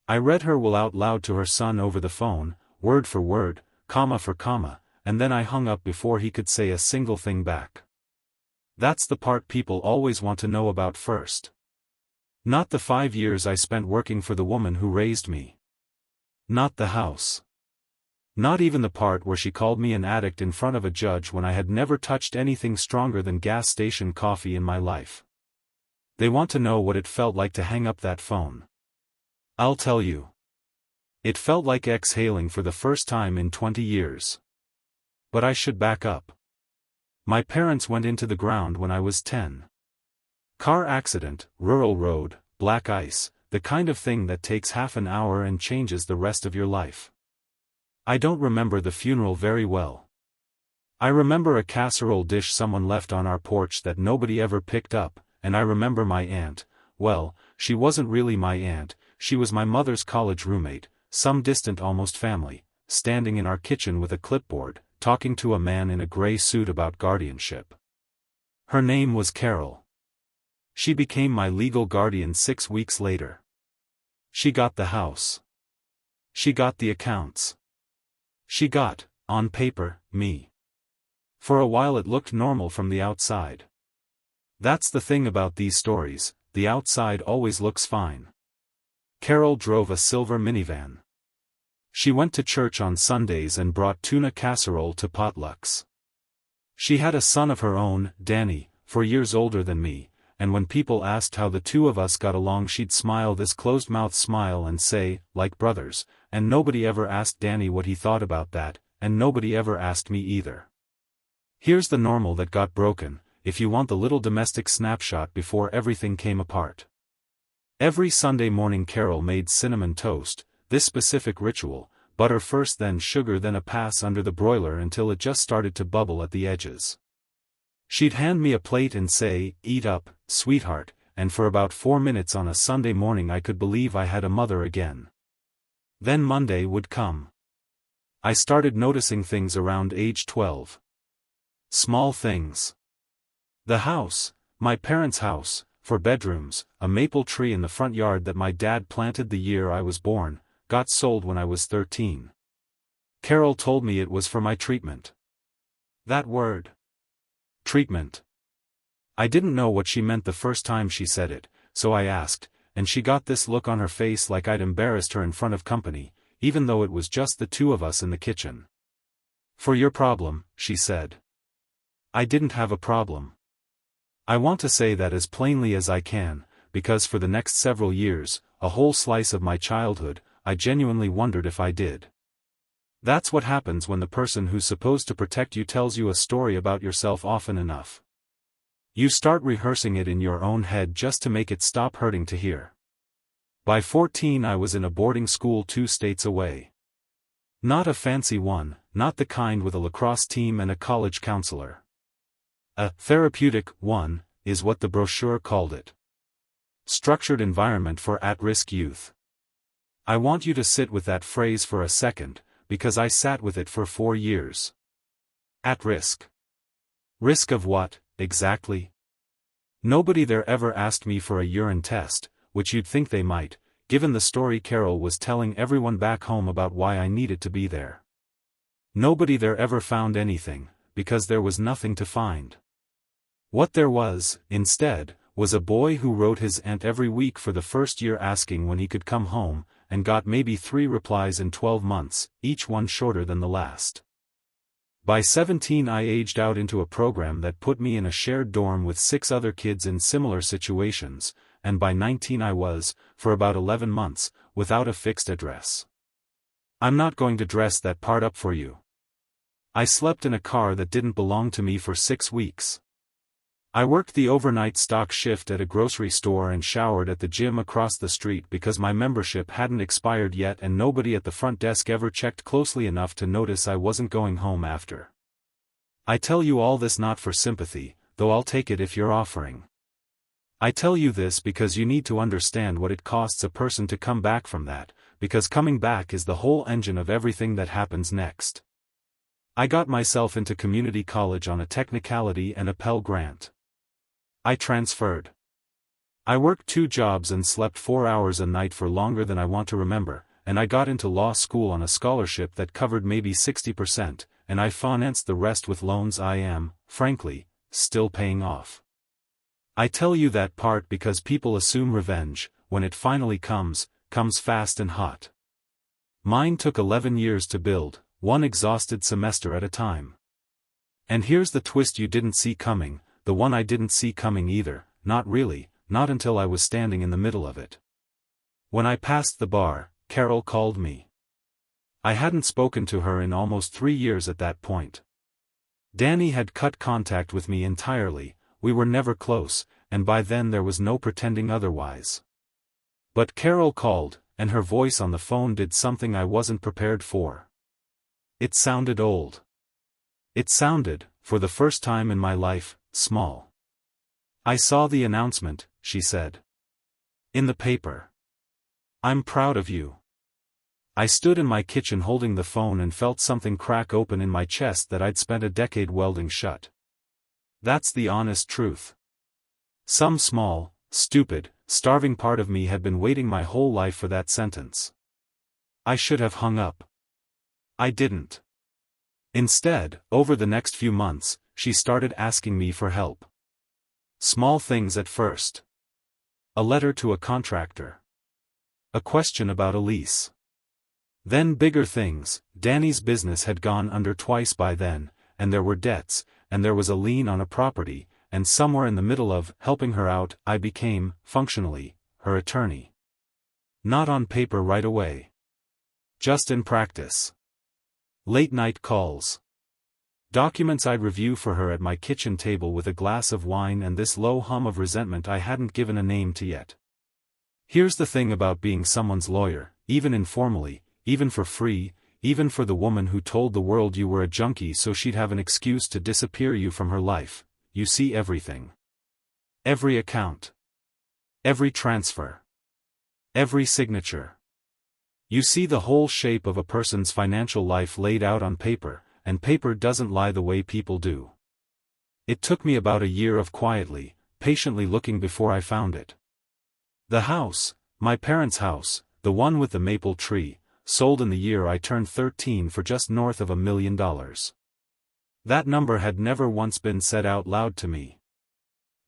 I read her will out loud to her son over the phone, word for word, comma for comma, and then I hung up before he could say a single thing back. That's the part people always want to know about first. Not the 5 years I spent working for the woman who raised me. Not the house. Not even the part where she called me an addict in front of a judge when I had never touched anything stronger than gas station coffee in my life. They want to know what it felt like to hang up that phone. I'll tell you. It felt like exhaling for the first time in 20 years. But I should back up. My parents went into the ground when I was 10. Car accident, rural road, black ice, the kind of thing that takes half an hour and changes the rest of your life. I don't remember the funeral very well. I remember a casserole dish someone left on our porch that nobody ever picked up, and I remember my aunt. Well, she wasn't really my aunt, she was my mother's college roommate, some distant almost family, standing in our kitchen with a clipboard, talking to a man in a gray suit about guardianship. Her name was Carol. She became my legal guardian 6 weeks later. She got the house. She got the accounts. She got, on paper, me. For a while it looked normal from the outside. That's the thing about these stories, the outside always looks fine. Carol drove a silver minivan. She went to church on Sundays and brought tuna casserole to potlucks. She had a son of her own, Danny, 4 years older than me, and when people asked how the two of us got along she'd smile this closed-mouth smile and say, like brothers, and nobody ever asked Danny what he thought about that, and nobody ever asked me either. Here's the normal that got broken, if you want the little domestic snapshot before everything came apart. Every Sunday morning Carol made cinnamon toast, this specific ritual, butter first then sugar then a pass under the broiler until it just started to bubble at the edges. She'd hand me a plate and say, "Eat up, sweetheart," and for about 4 minutes on a Sunday morning I could believe I had a mother again. Then Monday would come. I started noticing things around age 12. Small things. The house, my parents' house, 4 bedrooms, a maple tree in the front yard that my dad planted the year I was born, got sold when I was 13. Carol told me it was for my treatment. That word. Treatment. I didn't know what she meant the first time she said it, so I asked, and she got this look on her face like I'd embarrassed her in front of company, even though it was just the two of us in the kitchen. "For your problem," she said. I didn't have a problem. I want to say that as plainly as I can, because for the next several years, a whole slice of my childhood, I genuinely wondered if I did. That's what happens when the person who's supposed to protect you tells you a story about yourself often enough. You start rehearsing it in your own head just to make it stop hurting to hear. By 14 I was in a boarding school 2 states away. Not a fancy one, not the kind with a lacrosse team and a college counselor. A therapeutic one, is what the brochure called it. Structured environment for at-risk youth. I want you to sit with that phrase for a second, because I sat with it for 4 years. At risk. Risk of what, exactly? Nobody there ever asked me for a urine test, which you'd think they might, given the story Carol was telling everyone back home about why I needed to be there. Nobody there ever found anything, because there was nothing to find. What there was, instead, was a boy who wrote his aunt every week for the first year asking when he could come home, and got maybe 3 replies in 12 months, each one shorter than the last. By 17 I aged out into a program that put me in a shared dorm with 6 other kids in similar situations, and by 19 I was, for about 11 months, without a fixed address. I'm not going to dress that part up for you. I slept in a car that didn't belong to me for 6 weeks. I worked the overnight stock shift at a grocery store and showered at the gym across the street because my membership hadn't expired yet and nobody at the front desk ever checked closely enough to notice I wasn't going home after. I tell you all this not for sympathy, though I'll take it if you're offering. I tell you this because you need to understand what it costs a person to come back from that, because coming back is the whole engine of everything that happens next. I got myself into community college on a technicality and a Pell Grant. I transferred. I worked 2 jobs and slept 4 hours a night for longer than I want to remember, and I got into law school on a scholarship that covered maybe 60%, and I financed the rest with loans I am, frankly, still paying off. I tell you that part because people assume revenge, when it finally comes fast and hot. Mine took 11 years to build, one exhausted semester at a time. And here's the twist you didn't see coming, the one I didn't see coming either, not really, not until I was standing in the middle of it. When I passed the bar, Carol called me. I hadn't spoken to her in almost 3 years at that point. Danny had cut contact with me entirely, we were never close, and by then there was no pretending otherwise. But Carol called, and her voice on the phone did something I wasn't prepared for. It sounded old. It sounded, for the first time in my life, small. "I saw the announcement," she said. "In the paper. I'm proud of you." I stood in my kitchen holding the phone and felt something crack open in my chest that I'd spent a decade welding shut. That's the honest truth. Some small, stupid, starving part of me had been waiting my whole life for that sentence. I should have hung up. I didn't. Instead, over the next few months, she started asking me for help. Small things at first. A letter to a contractor. A question about a lease. Then bigger things. Danny's business had gone under twice by then, and there were debts, and there was a lien on a property, and somewhere in the middle of helping her out, I became, functionally, her attorney. Not on paper right away. Just in practice. Late-night calls. Documents I'd review for her at my kitchen table with a glass of wine and this low hum of resentment I hadn't given a name to yet. Here's the thing about being someone's lawyer, even informally, even for free, even for the woman who told the world you were a junkie so she'd have an excuse to disappear you from her life. You see everything. Every account. Every transfer. Every signature. You see the whole shape of a person's financial life laid out on paper, and paper doesn't lie the way people do. It took me about a year of quietly, patiently looking before I found it. The house, my parents' house, the one with the maple tree, sold in the year I turned 13 for just north of $1 million. That number had never once been said out loud to me.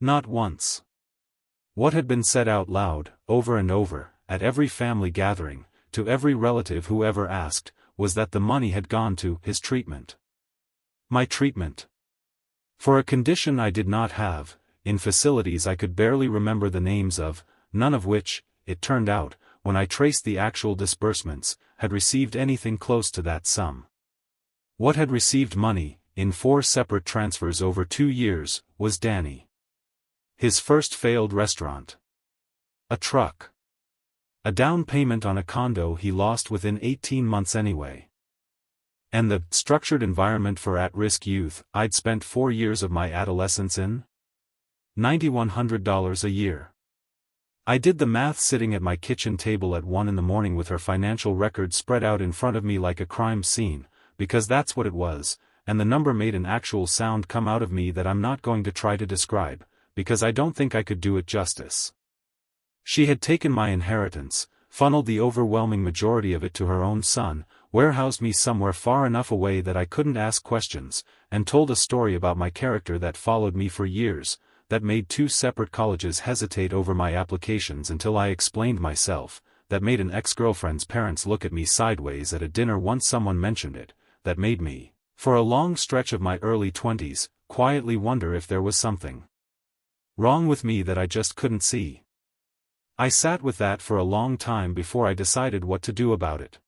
Not once. What had been said out loud, over and over, at every family gathering, to every relative who ever asked, was that the money had gone to his treatment. My treatment. For a condition I did not have, in facilities I could barely remember the names of, none of which, it turned out, when I traced the actual disbursements, had received anything close to that sum. What had received money, in 4 separate transfers over 2 years, was Danny. His first failed restaurant. A truck. A down payment on a condo he lost within 18 months anyway. And the structured environment for at-risk youth I'd spent 4 years of my adolescence in? $9,100 a year. I did the math sitting at my kitchen table at 1 a.m. with her financial records spread out in front of me like a crime scene, because that's what it was, and the number made an actual sound come out of me that I'm not going to try to describe, because I don't think I could do it justice. She had taken my inheritance, funneled the overwhelming majority of it to her own son, warehoused me somewhere far enough away that I couldn't ask questions, and told a story about my character that followed me for years, that made 2 separate colleges hesitate over my applications until I explained myself, that made an ex-girlfriend's parents look at me sideways at a dinner once someone mentioned it, that made me, for a long stretch of my early 20s, quietly wonder if there was something wrong with me that I just couldn't see. I sat with that for a long time before I decided what to do about it.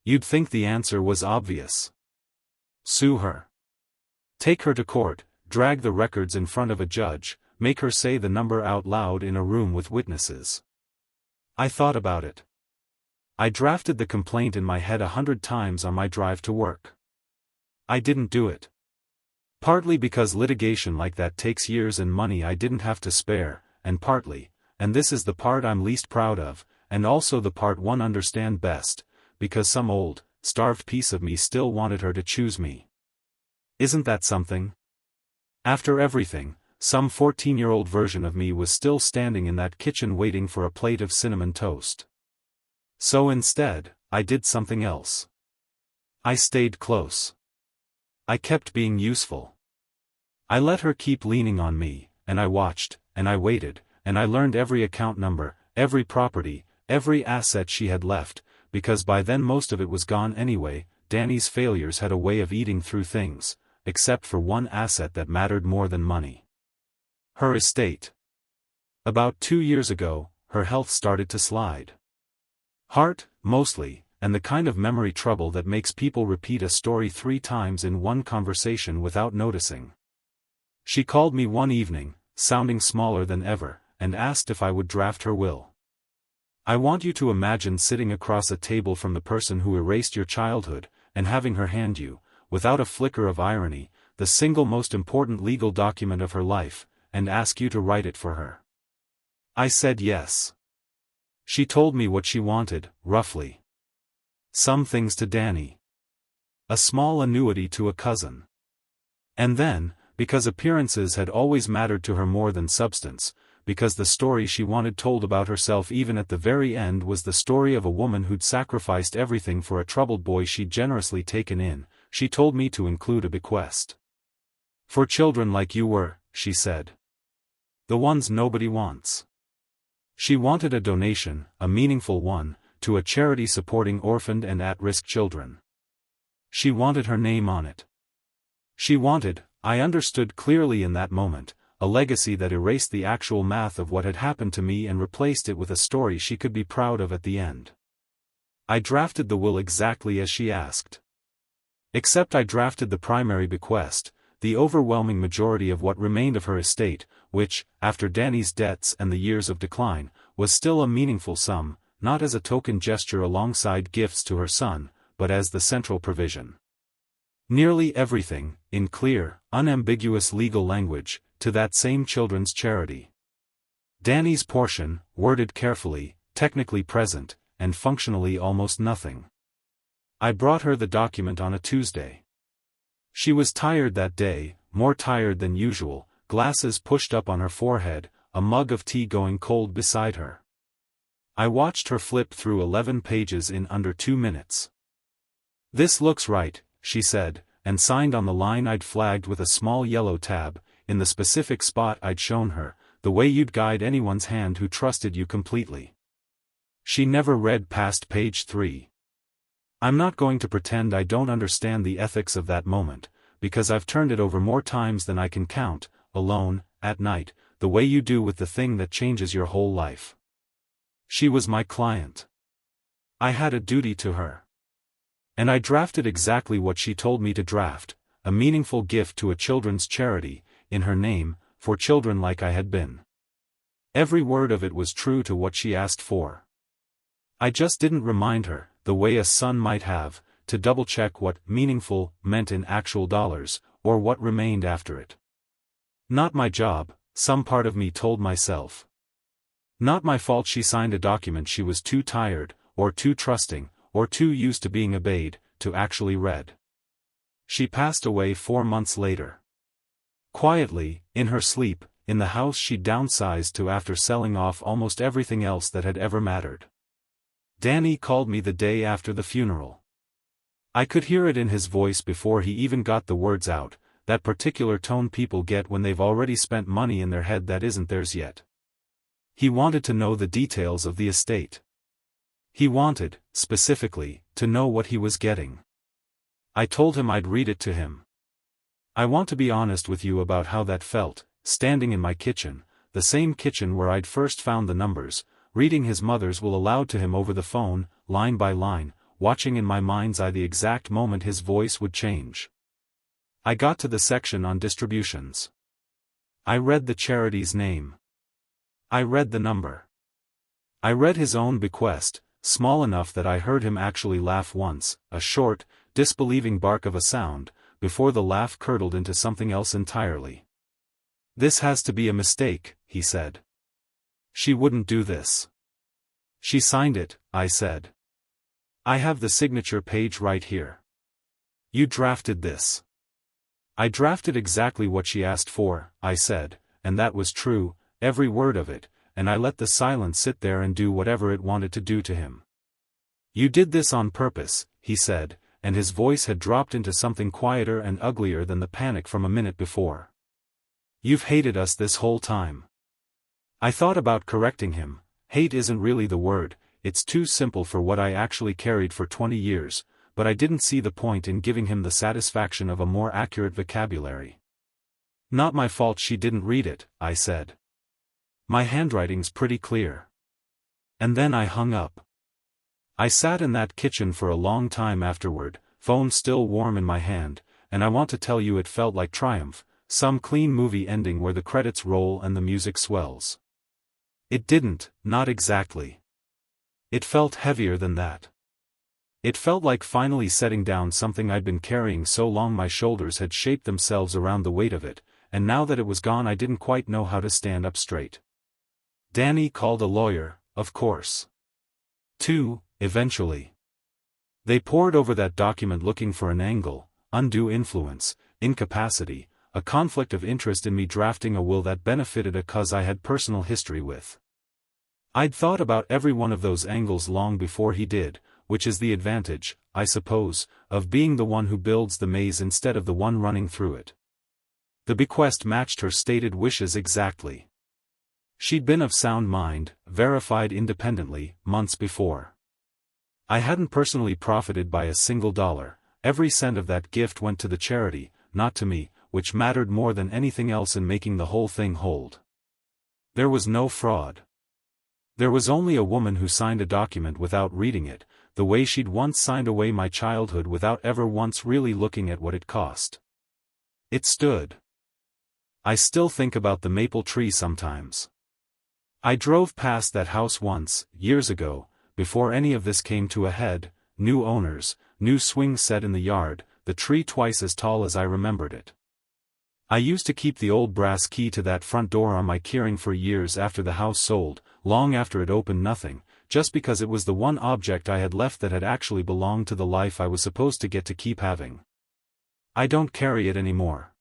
You'd think the answer was obvious. Sue her. Take her to court, drag the records in front of a judge, make her say the number out loud in a room with witnesses. I thought about it. I drafted the complaint in my head 100 times on my drive to work. I didn't do it. Partly because litigation like that takes years and money I didn't have to spare, and partly, and this is the part I'm least proud of, and also the part one understand best, because some old, starved piece of me still wanted her to choose me. Isn't that something? After everything, some 14-year-old version of me was still standing in that kitchen waiting for a plate of cinnamon toast. So instead, I did something else. I stayed close. I kept being useful. I let her keep leaning on me, and I watched, and I waited, and I learned every account number, every property, every asset she had left, because by then most of it was gone anyway. Danny's failures had a way of eating through things, except for one asset that mattered more than money. Her estate. About 2 years ago, her health started to slide. Heart, mostly, and the kind of memory trouble that makes people repeat a story 3 times in one conversation without noticing. She called me one evening, sounding smaller than ever, and asked if I would draft her will. I want you to imagine sitting across a table from the person who erased your childhood, and having her hand you, without a flicker of irony, the single most important legal document of her life, and ask you to write it for her. I said yes. She told me what she wanted, roughly. Some things to Danny. A small annuity to a cousin. And then, because appearances had always mattered to her more than substance, because the story she wanted told about herself even at the very end was the story of a woman who'd sacrificed everything for a troubled boy she'd generously taken in, she told me to include a bequest. For children like you were, she said. The ones nobody wants. She wanted a donation, a meaningful one, to a charity supporting orphaned and at-risk children. She wanted her name on it. She wanted, I understood clearly in that moment, a legacy that erased the actual math of what had happened to me and replaced it with a story she could be proud of at the end. I drafted the will exactly as she asked. Except I drafted the primary bequest, the overwhelming majority of what remained of her estate, which, after Danny's debts and the years of decline, was still a meaningful sum, not as a token gesture alongside gifts to her son, but as the central provision. Nearly everything, in clear, unambiguous legal language, to that same children's charity. Danny's portion, worded carefully, technically present, and functionally almost nothing. I brought her the document on a Tuesday. She was tired that day, more tired than usual, glasses pushed up on her forehead, a mug of tea going cold beside her. I watched her flip through 11 pages in under 2 minutes. This looks right, she said, and signed on the line I'd flagged with a small yellow tab, in the specific spot I'd shown her, the way you'd guide anyone's hand who trusted you completely. She never read past page 3. I'm not going to pretend I don't understand the ethics of that moment, because I've turned it over more times than I can count, alone, at night, the way you do with the thing that changes your whole life. She was my client. I had a duty to her. And I drafted exactly what she told me to draft, a meaningful gift to a children's charity, in her name, for children like I had been. Every word of it was true to what she asked for. I just didn't remind her, the way a son might have, to double-check what meaningful meant in actual dollars, or what remained after it. Not my job, some part of me told myself. Not my fault she signed a document she was too tired, or too trusting, or too used to being obeyed, to actually read. She passed away 4 months later. Quietly, in her sleep, in the house she downsized to after selling off almost everything else that had ever mattered. Danny called me the day after the funeral. I could hear it in his voice before he even got the words out, that particular tone people get when they've already spent money in their head that isn't theirs yet. He wanted to know the details of the estate. He wanted, specifically, to know what he was getting. I told him I'd read it to him. I want to be honest with you about how that felt, standing in my kitchen, the same kitchen where I'd first found the numbers, reading his mother's will aloud to him over the phone, line by line, watching in my mind's eye the exact moment his voice would change. I got to the section on distributions. I read the charity's name. I read the number. I read his own bequest, small enough that I heard him actually laugh once, a short, disbelieving bark of a sound, before the laugh curdled into something else entirely. This has to be a mistake, he said. She wouldn't do this. She signed it, I said. I have the signature page right here. You drafted this. I drafted exactly what she asked for, I said, and that was true, every word of it, and I let the silence sit there and do whatever it wanted to do to him. "You did this on purpose," he said, and his voice had dropped into something quieter and uglier than the panic from a minute before. "You've hated us this whole time." I thought about correcting him. Hate isn't really the word, it's too simple for what I actually carried for 20 years, but I didn't see the point in giving him the satisfaction of a more accurate vocabulary. "Not my fault she didn't read it," I said. "My handwriting's pretty clear." And then I hung up. I sat in that kitchen for a long time afterward, phone still warm in my hand, and I want to tell you it felt like triumph, some clean movie ending where the credits roll and the music swells. It didn't, not exactly. It felt heavier than that. It felt like finally setting down something I'd been carrying so long my shoulders had shaped themselves around the weight of it, and now that it was gone I didn't quite know how to stand up straight. Danny called a lawyer, of course. 2, eventually. They pored over that document looking for an angle, undue influence, incapacity, a conflict of interest in me drafting a will that benefited a cause I had personal history with. I'd thought about every one of those angles long before he did, which is the advantage, I suppose, of being the one who builds the maze instead of the one running through it. The bequest matched her stated wishes exactly. She'd been of sound mind, verified independently, months before. I hadn't personally profited by a single dollar, every cent of that gift went to the charity, not to me, which mattered more than anything else in making the whole thing hold. There was no fraud. There was only a woman who signed a document without reading it, the way she'd once signed away my childhood without ever once really looking at what it cost. It stood. I still think about the maple tree sometimes. I drove past that house once, years ago, before any of this came to a head, new owners, new swing set in the yard, the tree twice as tall as I remembered it. I used to keep the old brass key to that front door on my keyring for years after the house sold, long after it opened nothing, just because it was the one object I had left that had actually belonged to the life I was supposed to get to keep having. I don't carry it anymore.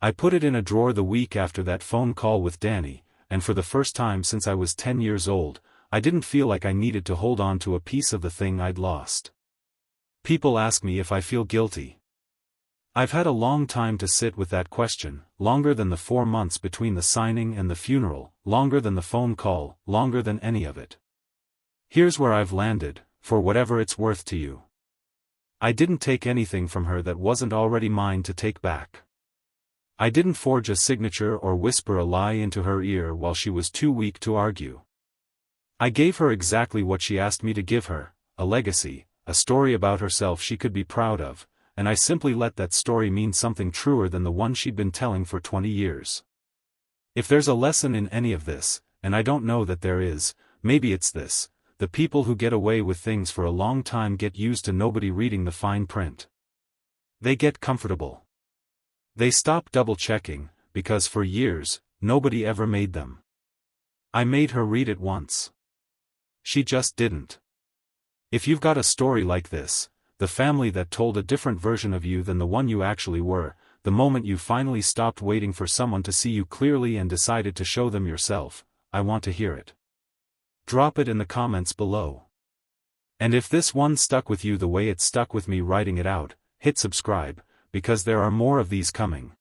I put it in a drawer the week after that phone call with Danny, and for the first time since I was 10 years old, I didn't feel like I needed to hold on to a piece of the thing I'd lost. People ask me if I feel guilty. I've had a long time to sit with that question, longer than the 4 months between the signing and the funeral, longer than the phone call, longer than any of it. Here's where I've landed, for whatever it's worth to you. I didn't take anything from her that wasn't already mine to take back. I didn't forge a signature or whisper a lie into her ear while she was too weak to argue. I gave her exactly what she asked me to give her, a legacy, a story about herself she could be proud of, and I simply let that story mean something truer than the one she'd been telling for 20 years. If there's a lesson in any of this, and I don't know that there is, maybe it's this: the people who get away with things for a long time get used to nobody reading the fine print. They get comfortable. They stop double-checking, because for years, nobody ever made them. I made her read it once. She just didn't. If you've got a story like this, the family that told a different version of you than the one you actually were, the moment you finally stopped waiting for someone to see you clearly and decided to show them yourself, I want to hear it. Drop it in the comments below. And if this one stuck with you the way it stuck with me writing it out, hit subscribe, because there are more of these coming.